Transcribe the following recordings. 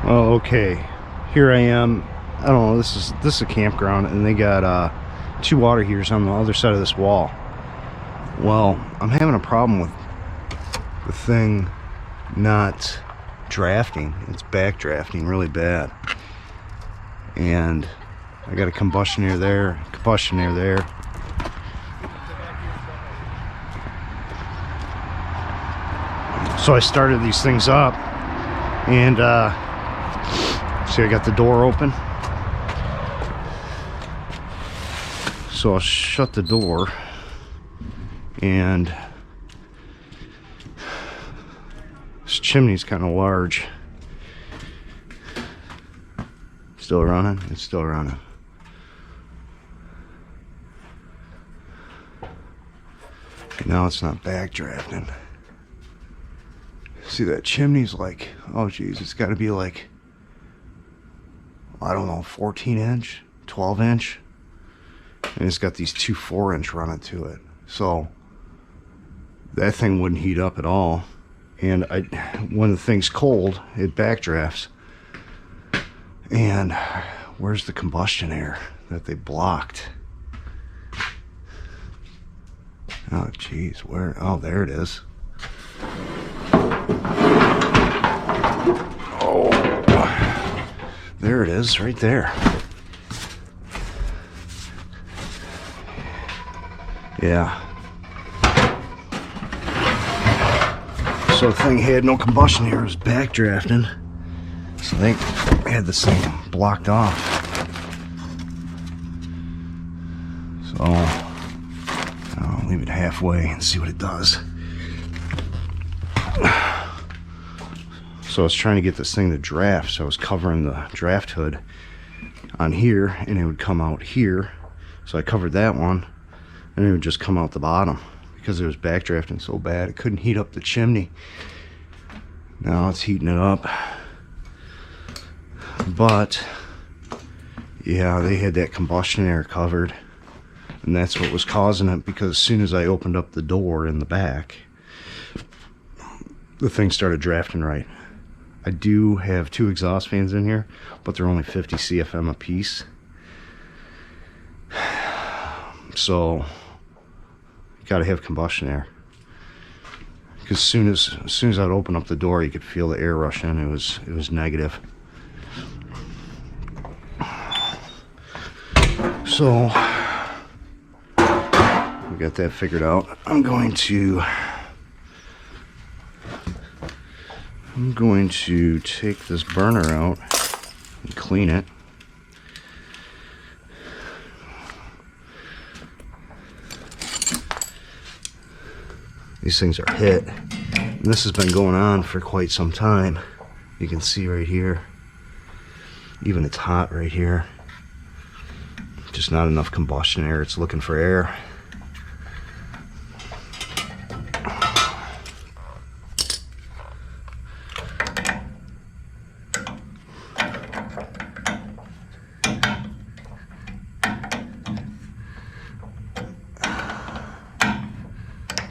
Oh, okay. Here I am. I don't know. This is a campground, and they got 2 water heaters on the other side of this wall. Well, I'm having a problem with the thing not drafting. It's back drafting really bad, and I got a combustion air there, combustion air there. So I started these things up, and see, I got the door open. So I'll shut the door, and this chimney's kind of large. Still running? It's still running. Now it's not backdrafting. See, that chimney's like, oh geez, it's got to be like, I don't know, 14 inch, 12 inch. And it's got these 2 4-inch running to it. So that thing wouldn't heat up at all. And when the thing's cold, it backdrafts. And where's the combustion air that they blocked? Oh geez, where? Oh, there it is. Oh, there it is, right there. Yeah. So the thing had no combustion air, it was backdrafting. So they had this thing blocked off. So I'll leave it halfway and see what it does. So I was trying to get this thing to draft, so I was covering the draft hood on here, and it would come out here. So I covered that one, and it would just come out the bottom because it was backdrafting so bad it couldn't heat up the chimney. Now it's heating it up. But yeah, they had that combustion air covered, and that's what was causing it, because as soon as I opened up the door in the back, the thing started drafting right. I do have 2 exhaust fans in here, but they're only 50 CFM a piece. So you gotta have combustion air, because as soon as I'd open up the door, you could feel the air rush in. It was negative. So we got that figured out. I'm going to take this burner out and clean it. These things are hit, and this has been going on for quite some time. You can see right here, even it's hot right here. Just not enough combustion air. It's looking for air.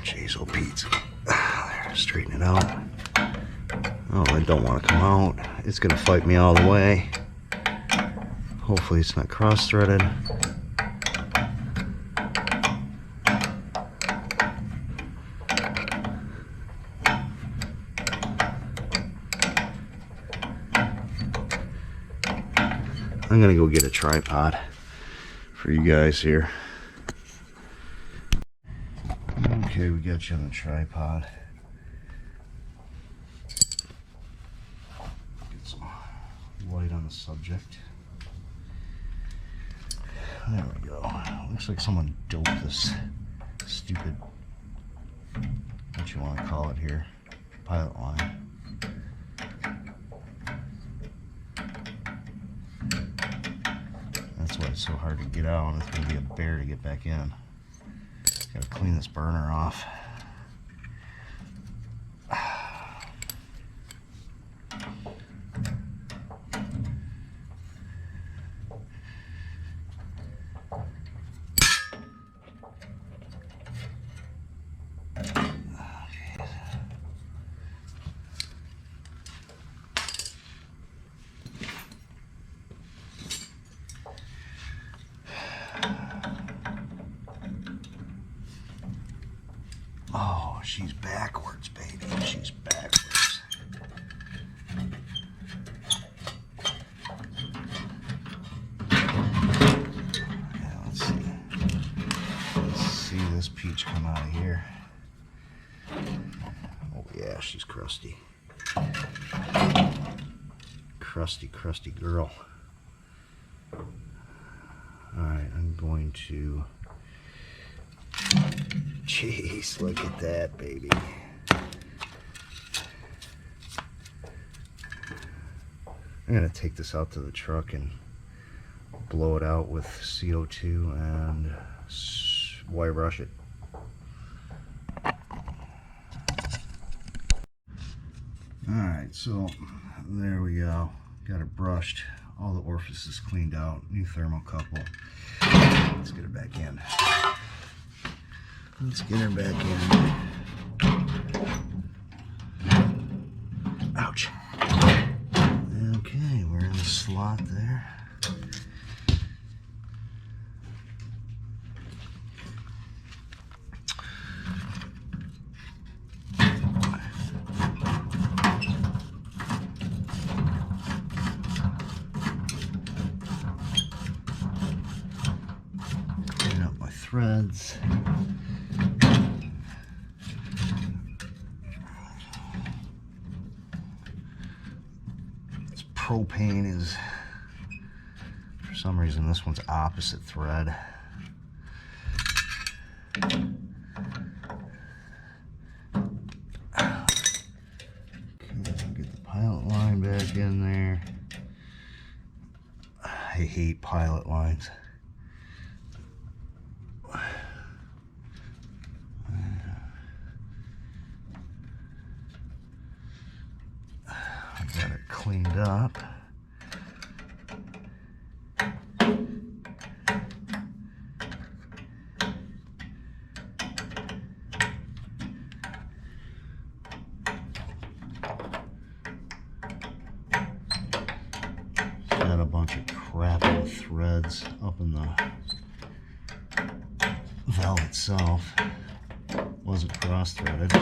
Jeez, oh Pete. There, straighten it out. Oh, I don't want to come out. It's gonna fight me all the way. Hopefully it's not cross-threaded. I'm gonna go get a tripod for you guys here. Okay, we got you on the tripod. Get some light on the subject. There we go. Looks like someone doped this stupid, what you want to call it here, pilot line. That's why it's so hard to get out, and it's going to be a bear to get back in. Gotta clean this burner off. she's backwards, baby. She's backwards. Yeah, let's see. Let's see this peach come out of here. Oh yeah, she's crusty. Crusty, crusty girl. Alright, I'm going to... Jeez, look at that, baby. I'm going to take this out to the truck and blow it out with CO2 and wire brush it. Alright, so there we go. Got it brushed. All the orifices cleaned out. New thermocouple. Let's get her back in. Let's get her back in. Ouch. Okay, we're in the slot there. Clean up my threads. Propane is, for some reason, this one's opposite thread. Okay, get the pilot line back in there. I hate pilot lines. Got it cleaned up. Got a bunch of crappy threads up in the valve itself. Wasn't cross-threaded.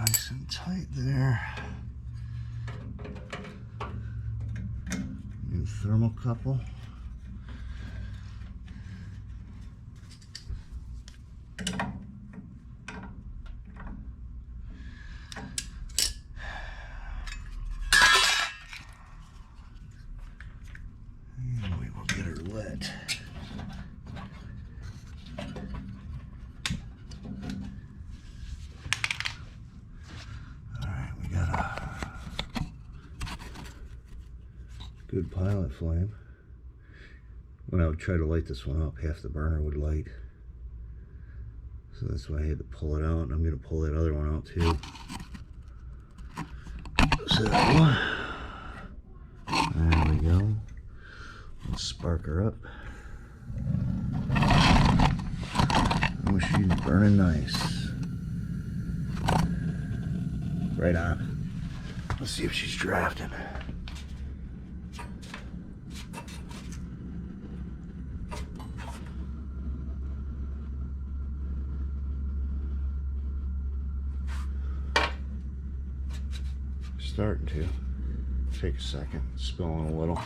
Nice and tight there. New thermocouple. And we will get her lit. Good pilot flame. When I would try to light this one up, half the burner would light. So that's why I had to pull it out, and I'm going to pull that other one out too. So, there we go. Let's spark her up. Oh, she's burning nice. Right on. Let's see if she's drafting. Starting to. Take a second. Spilling a little.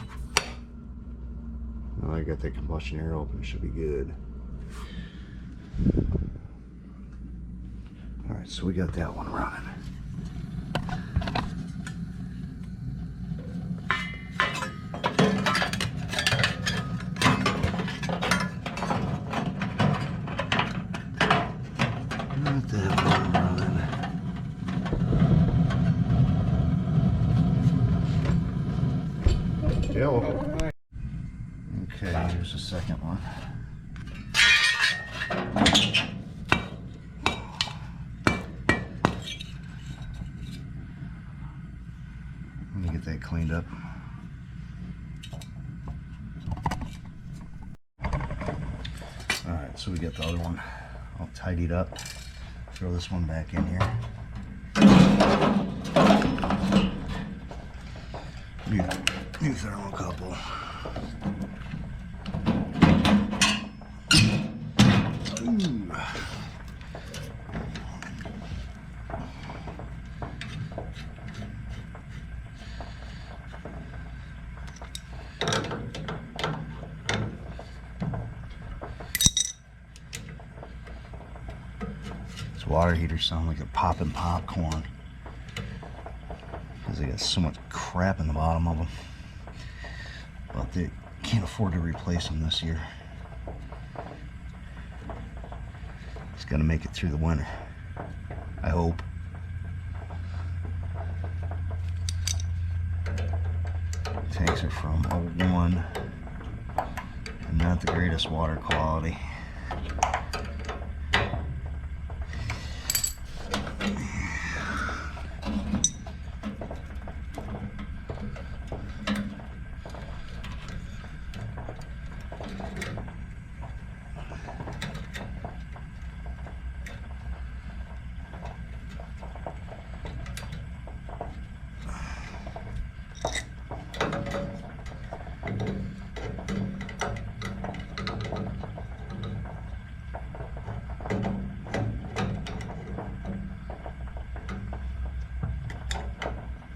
Now I got that combustion air open. It should be good. Alright, so we got that one running. Got that one running. Okay, here's the second one. Let me get that cleaned up. So we got the other one all tidied up. Throw this one back in here. New thermocouple. Ooh. These water heaters sound like they're popping popcorn because they got so much crap in the bottom of them. But they can't afford to replace them this year. It's got to make it through the winter, I hope. Tanks are from '01 and not the greatest water quality.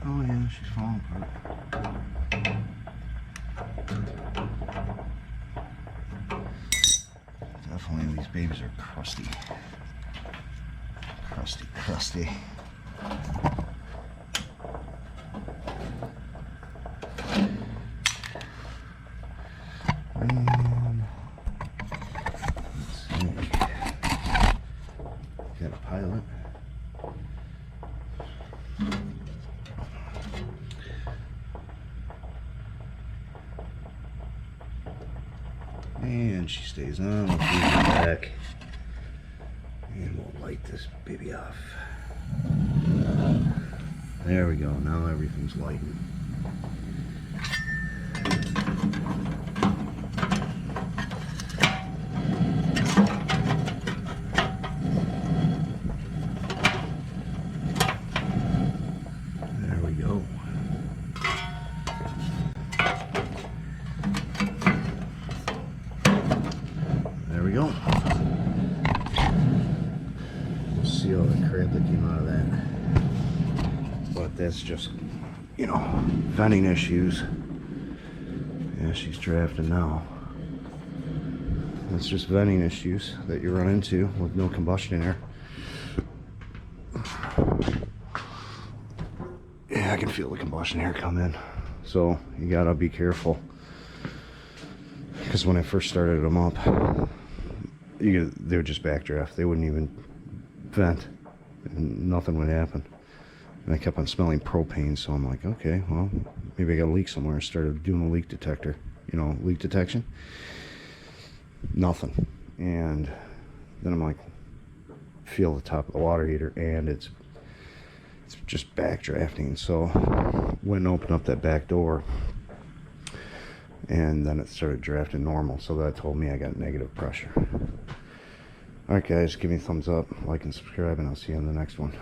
Oh yeah, she's falling apart. Definitely these babies are crusty. Crusty, crusty. And let's see. Got a pilot. And she stays on. We'll feed her back. And we'll light this baby off. There we go. Now everything's lighting. There we go. There we go. We'll see all the crap that came out of that. But that's just, you know, venting issues. Yeah, she's drafting now. That's just venting issues that you run into with no combustion air. Yeah, I can feel the combustion air come in. So you gotta be careful. Because when I first started them up, they would just backdraft. They wouldn't even vent, and nothing would happen. And I kept on smelling propane, so I'm like, okay, well, maybe I got a leak somewhere. I started doing a leak detector, you know, leak detection. Nothing. And then I'm like, feel the top of the water heater, and it's just backdrafting. So went and opened up that back door, and then it started drafting normal. So that told me I got negative pressure. Alright guys, give me a thumbs up, like and subscribe, and I'll see you on the next one.